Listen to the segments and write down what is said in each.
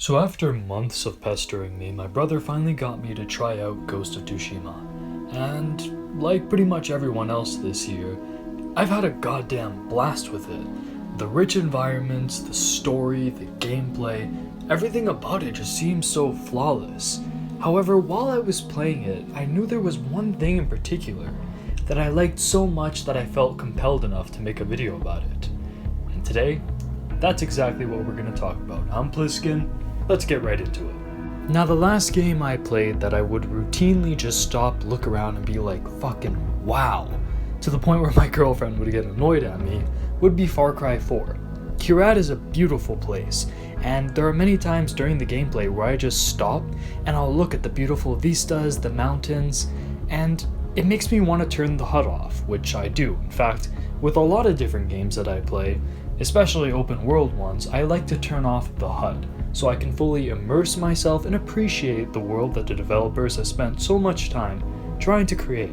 So after months of pestering me, my brother finally got me to try out Ghost of Tsushima. And like pretty much everyone else this year, I've had a goddamn blast with it. The rich environments, the story, the gameplay, everything about it just seems so flawless. However, while I was playing it, I knew there was one thing in particular that I liked so much that I felt compelled enough to make a video about it. And today, that's exactly what we're going to talk about. I'm Pliskin. Let's get right into it. Now, the last game I played that I would routinely just stop, look around, and be like, fucking wow, to the point where my girlfriend would get annoyed at me, would be Far Cry 4. Kyrat is a beautiful place, and there are many times during the gameplay where I just stop and I'll look at the beautiful vistas, the mountains, and it makes me want to turn the HUD off, which I do. In fact, with a lot of different games that I play, especially open world ones, I like to turn off the HUD, so I can fully immerse myself and appreciate the world that the developers have spent so much time trying to create.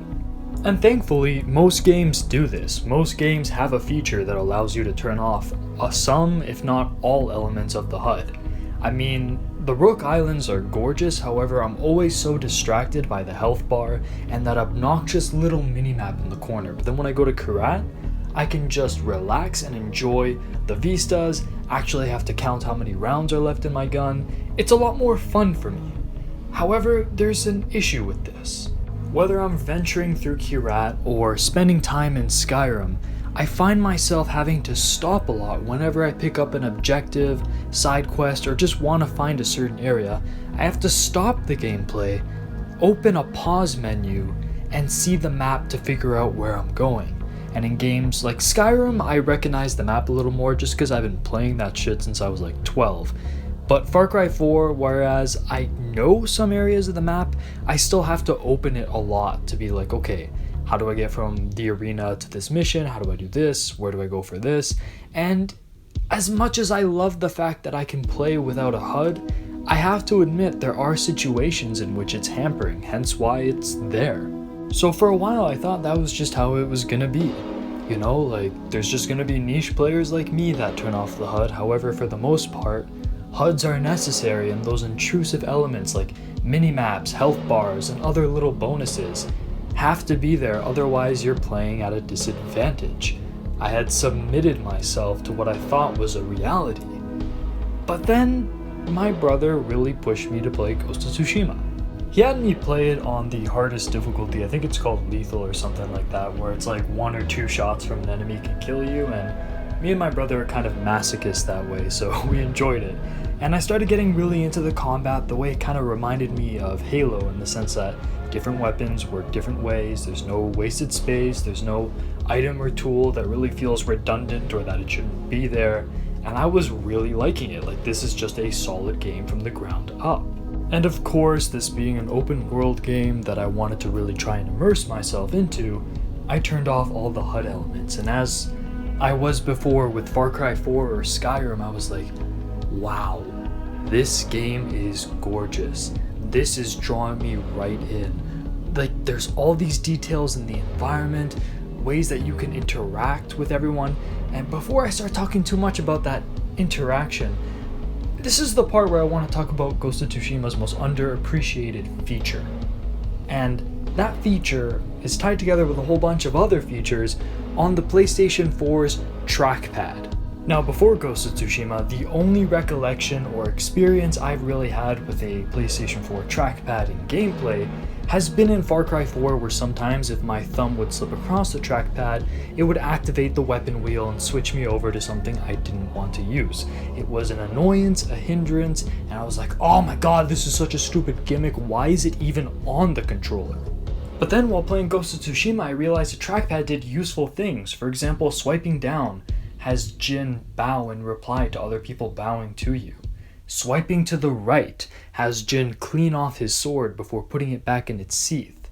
And thankfully, most games do this. Most games have a feature that allows you to turn off some, if not all, elements of the HUD. I mean, the Rook Islands are gorgeous, however, I'm always so distracted by the health bar and that obnoxious little minimap in the corner. But then when I go to Kyrat, I can just relax and enjoy the vistas, actually have to count how many rounds are left in my gun. It's a lot more fun for me. However, there's an issue with this. Whether I'm venturing through Kyrat or spending time in Skyrim, I find myself having to stop a lot whenever I pick up an objective, side quest, or just want to find a certain area. I have to stop the gameplay, open a pause menu, and see the map to figure out where I'm going. And in games like Skyrim, I recognize the map a little more just because I've been playing that shit since I was like 12. But Far Cry 4, whereas I know some areas of the map, I still have to open it a lot to be like, okay, how do I get from the arena to this mission? How do I do this? Where do I go for this? And as much as I love the fact that I can play without a HUD, I have to admit there are situations in which it's hampering, hence why it's there. So for a while I thought that was just how it was gonna be. You know, like, there's just gonna be niche players like me that turn off the HUD. However, for the most part, HUDs are necessary, and those intrusive elements like minimaps, health bars, and other little bonuses have to be there, otherwise you're playing at a disadvantage. I had submitted myself to what I thought was a reality. But then, my brother really pushed me to play Ghost of Tsushima. He had me play it on the hardest difficulty, I think it's called lethal or something like that, where it's like 1 or 2 shots from an enemy can kill you, and me and my brother are kind of masochists that way, so we enjoyed it. And I started getting really into the combat the way it kind of reminded me of Halo, in the sense that different weapons work different ways, there's no wasted space, there's no item or tool that really feels redundant or that it shouldn't be there, and I was really liking it. Like, this is just a solid game from the ground up. And of course, this being an open world game that I wanted to really try and immerse myself into, I turned off all the HUD elements, and as I was before with Far Cry 4 or Skyrim, I was like, wow, this game is gorgeous. This is drawing me right in. Like, there's all these details in the environment, ways that you can interact with everyone, and before I start talking too much about that interaction, this is the part where I want to talk about Ghost of Tsushima's most underappreciated feature. And that feature is tied together with a whole bunch of other features on the PlayStation 4's Trackpad. Now, before Ghost of Tsushima, the only recollection or experience I've really had with a PlayStation 4 trackpad in gameplay has been in Far Cry 4, where sometimes if my thumb would slip across the trackpad, it would activate the weapon wheel and switch me over to something I didn't want to use. It was an annoyance, a hindrance, and I was like, oh my god, this is such a stupid gimmick, why is it even on the controller? But then while playing Ghost of Tsushima, I realized the trackpad did useful things. For example, swiping down has Jin bow in reply to other people bowing to you. Swiping to the right has Jin clean off his sword before putting it back in its sheath.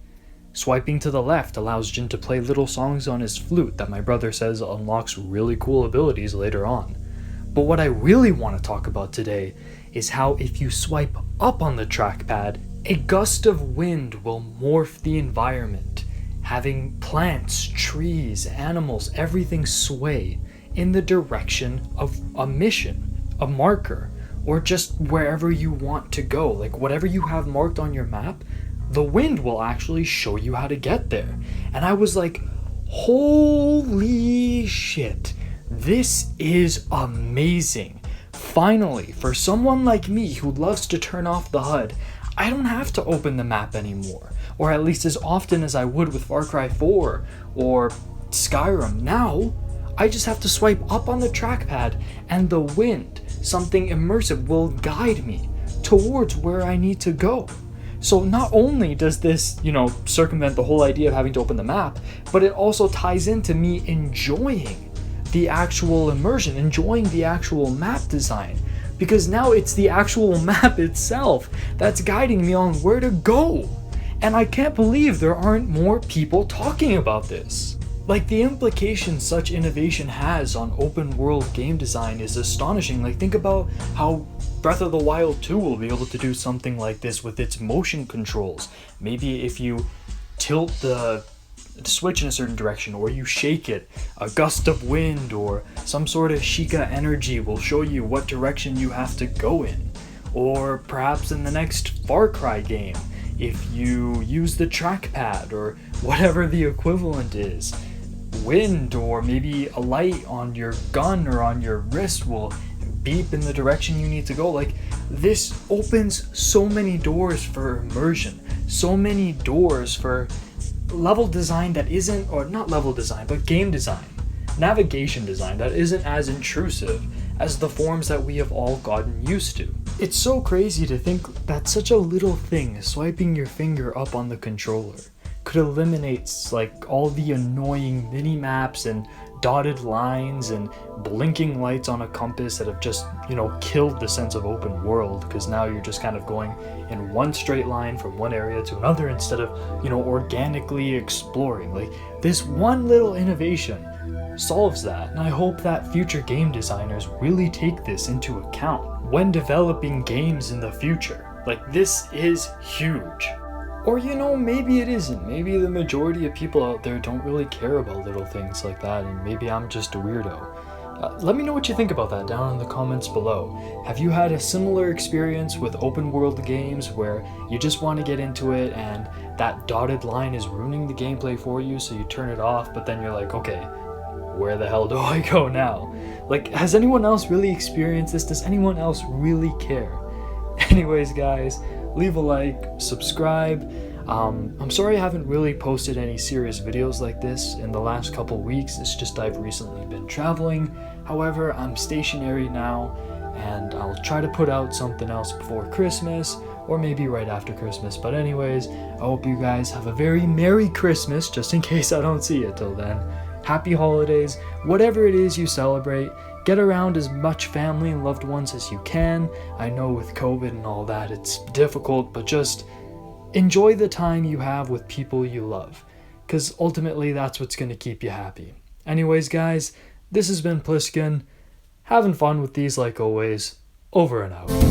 Swiping to the left allows Jin to play little songs on his flute that my brother says unlocks really cool abilities later on. But what I really want to talk about today is how if you swipe up on the trackpad, a gust of wind will morph the environment, having plants, trees, animals, everything sway in the direction of a mission, a marker, or just wherever you want to go. Like whatever you have marked on your map, the wind will actually show you how to get there. And I was like, holy shit, this is amazing. Finally, for someone like me who loves to turn off the HUD, I don't have to open the map anymore, or at least as often as I would with Far Cry 4 or Skyrim. Now, I just have to swipe up on the trackpad and the wind, something immersive, will guide me towards where I need to go. So not only does this, circumvent the whole idea of having to open the map, but it also ties into me enjoying the actual immersion, enjoying the actual map design. Because now it's the actual map itself that's guiding me on where to go. And I can't believe there aren't more people talking about this. Like, the implications such innovation has on open world game design is astonishing. Like, think about how Breath of the Wild 2 will be able to do something like this with its motion controls. Maybe if you tilt the switch in a certain direction, or you shake it, a gust of wind or some sort of Sheikah energy will show you what direction you have to go in. Or perhaps in the next Far Cry game, if you use the trackpad or whatever the equivalent is, wind or maybe a light on your gun or on your wrist will beep in the direction you need to go. Like, this opens so many doors for immersion, so many doors for level design that isn't, or not level design, but game design, navigation design that isn't as intrusive as the forms that we have all gotten used to. It's so crazy to think that such a little thing, swiping your finger up on the controller, could eliminate like all the annoying mini maps and dotted lines and blinking lights on a compass that have just, killed the sense of open world, because now you're just kind of going in one straight line from one area to another instead of, organically exploring. Like, this one little innovation solves that, and I hope that future game designers really take this into account when developing games in the future. Like, this is huge. Or, maybe it isn't. Maybe the majority of people out there don't really care about little things like that, and maybe I'm just a weirdo. Let me know what you think about that down in the comments below. Have you had a similar experience with open world games where you just want to get into it and that dotted line is ruining the gameplay for you, so you turn it off, but then you're like, okay, where the hell do I go now? Like, has anyone else really experienced this? Does anyone else really care? Anyways, guys, leave a like, subscribe. I'm sorry I haven't really posted any serious videos like this in the last couple weeks. It's just I've recently been traveling. However, I'm stationary now, and I'll try to put out something else before Christmas, or maybe right after Christmas. But anyways, I hope you guys have a very Merry Christmas, just in case I don't see you till then. Happy holidays, whatever it is you celebrate. Get around as much family and loved ones as you can. I know with COVID and all that, it's difficult, but just enjoy the time you have with people you love, because ultimately that's what's going to keep you happy. Anyways, guys, this has been Pliskin, having fun with these like always. Over and out.